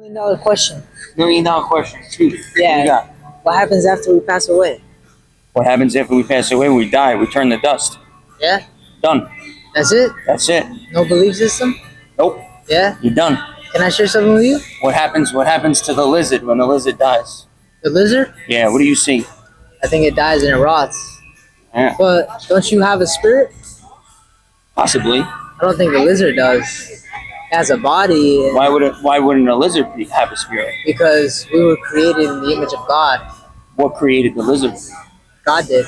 $1 million question. $1 million question. Shoot. Yeah. What you got? What happens after we pass away? What happens after we pass away? We die. We turn to dust. Yeah. Done. That's it? That's it. No belief system? Nope. Yeah. You're done. Can I share something with you? What happens to the lizard when the lizard dies? The lizard? Yeah. What do you see? I think it dies and it rots. Yeah. But don't you have a spirit? Possibly. I don't think the lizard does. It has a body. Why wouldn't a lizard have a spirit? Because we were created in the image of God. What created the lizard? God did.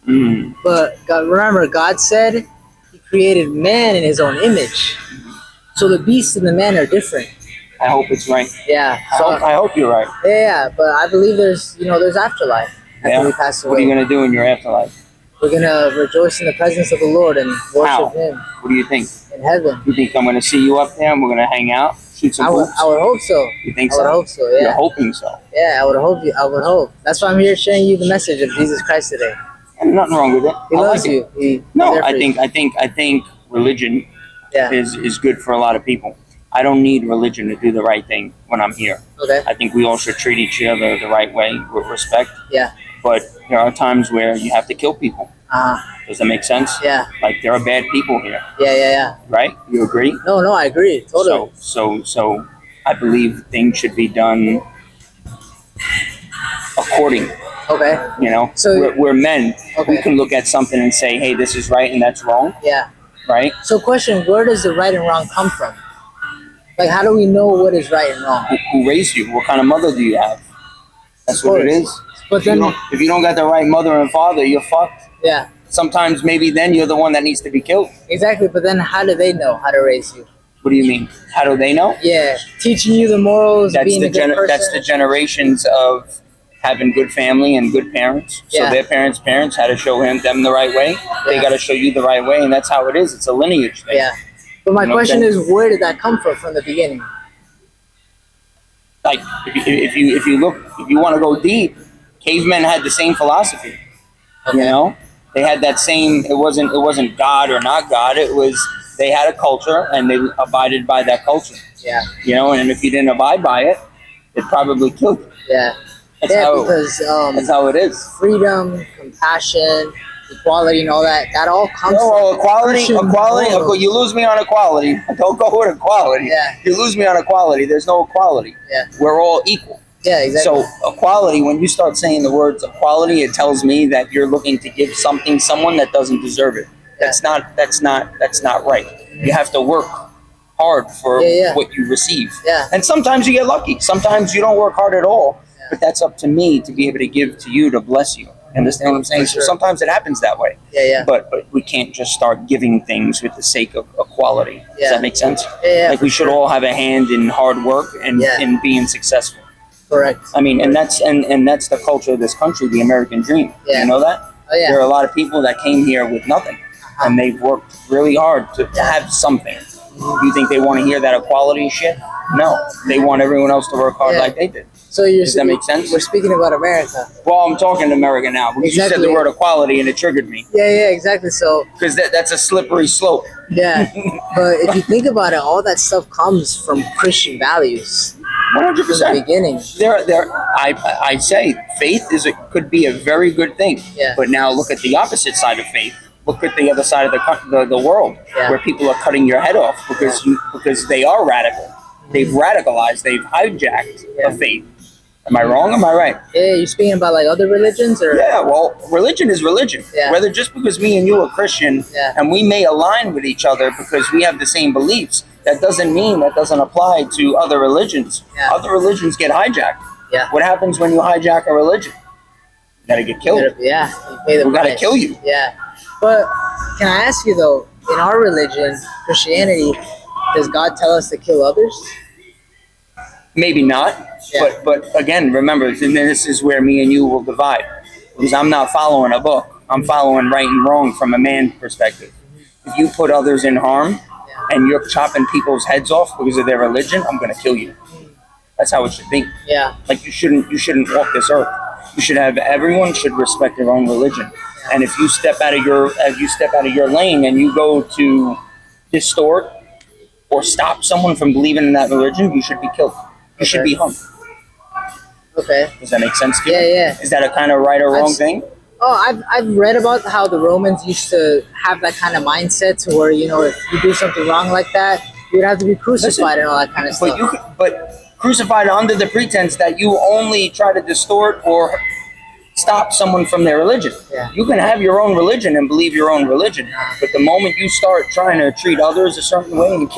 Mm. But remember, God said He created man in His own image. So the beast and the man are different. I hope it's right. Yeah. I hope you're right. Yeah, but I believe there's afterlife after we pass away. What are you gonna do in your afterlife? We're gonna rejoice in the presence of the Lord and worship Him. What do you think? In heaven. You think I'm gonna see you up there and we're gonna hang out, shoot some hoops? I would hope so. You think so? I would hope so. Yeah. You're hoping so. Yeah, I would hope. That's why I'm here sharing you the message of Jesus Christ today. And nothing wrong with it. He loves you. I think religion is good for a lot of people. I don't need religion to do the right thing when I'm here. Okay. I think we all should treat each other the right way with respect. Yeah. But there are times where you have to kill people. Does that make sense? Yeah. Like there are bad people here. Yeah. Right? You agree? No, I agree. Totally. So I believe things should be done according. Okay. You know, so we're men. Okay. We can look at something and say, hey, this is right and that's wrong. Yeah. Right? So question, where does the right and wrong come from? Like, how do we know what is right and wrong? Who raised you? What kind of mother do you have? That's what it is. But then, if you don't got the right mother and father, you're fucked. Yeah. Sometimes maybe then you're the one that needs to be killed. Exactly, but then how do they know how to raise you? What do you mean? How do they know? Yeah, teaching you the morals, being a good person. That's the generations of having good family and good parents. So their parents had to show them the right way. Yeah. They got to show you the right way, and that's how it is. It's a lineage thing. Yeah. But my question is, where did that come from the beginning? Like, if you want to go deep, cavemen had the same philosophy. Okay. You know, they had that same. It wasn't God or not God. It was they had a culture and they abided by that culture. Yeah. You know, and if you didn't abide by it, it probably killed you. Yeah. That's how it is. Freedom, compassion, equality, and all that all comes from equality. You lose me on equality. Don't go with equality. Yeah. You lose me on equality. There's no equality. Yeah. We're all equal. Yeah, exactly. So equality, when you start saying the words equality, it tells me that you're looking to give someone that doesn't deserve it. Yeah. That's not right. You have to work hard for what you receive. Yeah. And sometimes you get lucky. Sometimes you don't work hard at all. Yeah. But that's up to me to be able to give to you to bless you. Understand what I'm saying? Sure. So sometimes it happens that way. Yeah. But we can't just start giving things with the sake of equality. Yeah. Does that make sense? Yeah. Like we should all have a hand in hard work and in being successful. Correct. I mean, and that's the culture of this country, the American dream. Yeah. You know that? Oh, yeah. There are a lot of people that came here with nothing, and they've worked really hard to have something. You think they want to hear that equality shit? No, they want everyone else to work hard like they did. So does that make sense? We're speaking about America. Well, I'm talking to America now. Because you said the word equality and it triggered me. Yeah, exactly. So because that's a slippery slope. Yeah, but if you think about it, all that stuff comes from Christian values. 100%. From the beginning. I say faith could be a very good thing. Yeah. But now look at the opposite side of faith. Look at the other side of the world, where people are cutting your head off because they are radical. They've radicalized. They've hijacked the faith. Am I wrong? Am I right? Yeah, you're speaking about like other religions, or well, religion is religion. Yeah. Whether just because me and you are Christian and we may align with each other because we have the same beliefs, that doesn't mean that doesn't apply to other religions. Yeah. Other religions get hijacked. Yeah. What happens when you hijack a religion? You gotta get killed. We gotta kill you. Yeah. But can I ask you though, in our religion, Christianity, does God tell us to kill others? Maybe not. Yeah. But again, remember, this is where me and you will divide. Because I'm not following a book. I'm following right and wrong from a man perspective. If you put others in harm and you're chopping people's heads off because of their religion, I'm going to kill you. That's how it should be. Yeah. Like you shouldn't walk this earth. Everyone should respect their own religion. Yeah. And if you step out of your lane and you go to distort or stop someone from believing in that religion, you should be killed. You should be hung. Okay. Does that make sense to you? Yeah, yeah. Is that a kind of right or wrong thing? Oh, I've read about how the Romans used to have that kind of mindset to where, you know, if you do something wrong like that, you'd have to be crucified and all that kind of stuff. But crucified under the pretense that you only try to distort or stop someone from their religion. Yeah. You can have your own religion and believe your own religion, but the moment you start trying to treat others a certain way and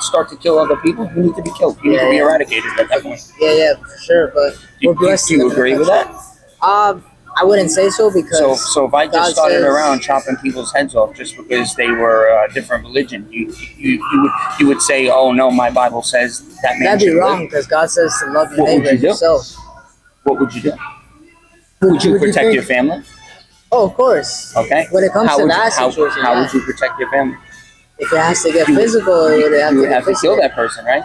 start to kill other people, you need to be killed. You need to be eradicated at that point. Yeah, for sure. But we're blessed. Do you agree with that? I wouldn't say so because so if I just started around chopping people's heads off just because they were a different religion, you would say, oh no, my Bible says that man that'd be wrong because God says to love your neighbor as yourself. What would you do? Would you protect your family? Oh, of course. Okay. When it comes to that situation, how would you protect your family? If it has to get physical, you would have to kill that person, right?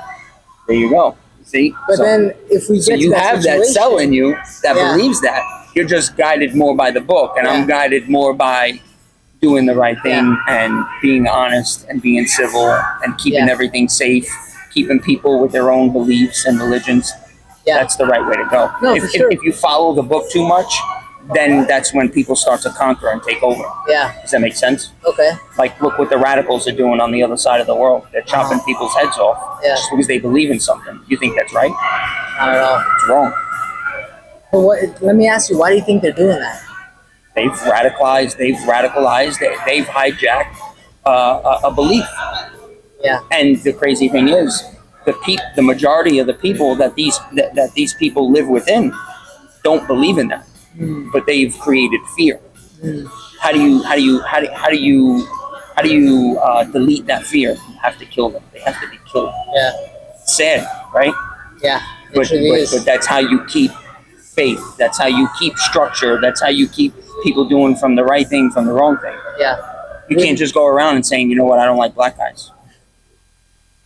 There you go. See? But then if we get you have that cell in you that believes that. You're just guided more by the book, and I'm guided more by doing the right thing and being honest and being civil and keeping everything safe, keeping people with their own beliefs and religions. Yeah. That's the right way to go. No, if you follow the book too much, then that's when people start to conquer and take over. Yeah. Does that make sense? Okay. Like, look what the radicals are doing on the other side of the world. They're chopping people's heads off just because they believe in something. You think that's right? Not at all. It's wrong. But let me ask you, why do you think they're doing that? They've radicalized, they've hijacked a belief. Yeah. And the crazy thing is, the majority of the people that these people live within don't believe in that, but they've created fear. How do you delete that fear? You have to kill them. They have to be killed. Yeah. Sad, right? Yeah. But that's how you keep faith. That's how you keep structure. That's how you keep people doing from the right thing from the wrong thing. Yeah. You can't just go around and saying, you know what, I don't like black guys.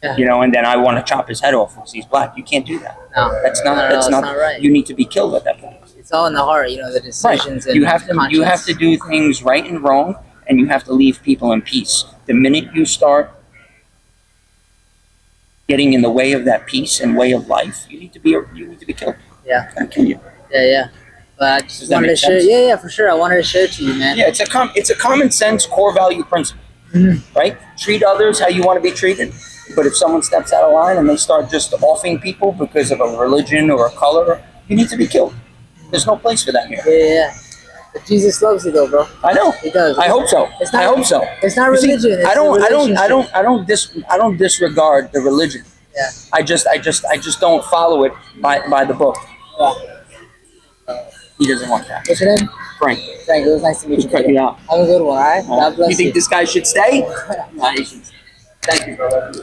Yeah. You know, and then I want to chop his head off because he's black. You can't do that. No. That's not right. You need to be killed at that point. It's all in the heart, you know, the decisions and you have to do things right and wrong, and you have to leave people in peace. The minute you start getting in the way of that peace and way of life, you need to be killed. Yeah. It's gonna kill you. Yeah. But I just wanted to share. Yeah, for sure. I wanted to share it to you, man. Yeah, it's a common sense core value principle, right? Treat others how you want to be treated. But if someone steps out of line and they start just offing people because of a religion or a color, you need to be killed. There's no place for that here. Yeah. But Jesus loves you, though, bro. I know. He does. I hope so. I hope so. It's not religion. I don't disregard the religion. Yeah. I just don't follow it by the book. Yeah. He doesn't want that. What's your name? Frank. Frank, it was nice to meet you. Cut you out. Have a good one, all right? God bless you. You think this guy should stay? No, he should. Thank you, brother.